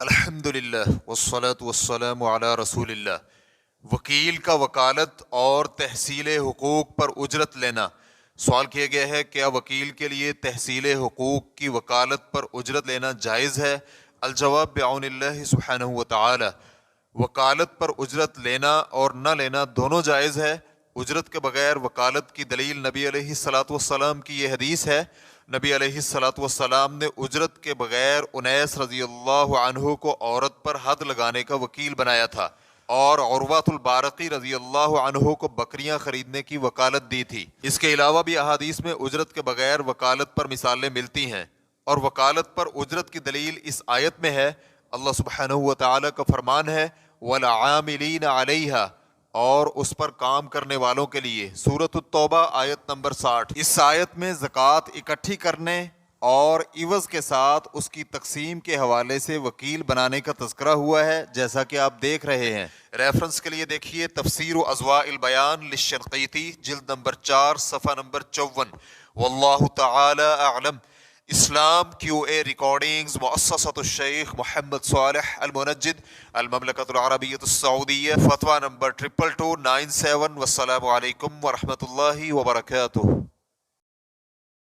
الحمدللہ والصلاة والسلام علی رسول اللہ۔ وکیل کا وکالت اور تحصیل حقوق پر اجرت لینا۔ سوال کیا گیا ہے، کیا وکیل کے لیے تحصیل حقوق کی وکالت پر اجرت لینا جائز ہے؟ الجواب بعون اللہ سبحانہ وتعالی، وکالت پر اجرت لینا اور نہ لینا دونوں جائز ہے۔ اجرت کے بغیر وکالت کی دلیل نبی علیہ الصلاۃ والسلام کی یہ حدیث ہے۔ نبی علیہ الصلاۃ والسلام نے اجرت کے بغیر انیس رضی اللہ عنہ کو عورت پر حد لگانے کا وکیل بنایا تھا، اور عروۃ البارقی رضی اللہ عنہ کو بکریاں خریدنے کی وکالت دی تھی۔ اس کے علاوہ بھی احادیث میں اجرت کے بغیر وکالت پر مثالیں ملتی ہیں، اور وکالت پر اجرت کی دلیل اس آیت میں ہے۔ اللہ سبحانہ وتعالی کا فرمان ہے وَالْعَامِلِينَ عَلَيْهَا، اور اس پر کام کرنے والوں کے لیے۔ سورۃ التوبہ آیت نمبر 60۔ اس آیت میں زکوٰۃ اکٹھی کرنے اور عوض کے ساتھ اس کی تقسیم کے حوالے سے وکیل بنانے کا تذکرہ ہوا ہے، جیسا کہ آپ دیکھ رہے ہیں۔ ریفرنس کے لیے دیکھیے تفسیر و اضواء البیان للشنقیطی، جلد نمبر 4 صفحہ نمبر 54۔ واللہ تعالی اعلم۔ اسلام کیو اے ریکارڈنگز، مؤسسۃ الشیخ محمد صالح المنجد، المملکۃ العربیۃ السعودیہ، فتویٰ نمبر 2227۔ والسلام علیکم ورحمۃ اللہ وبرکاتہ۔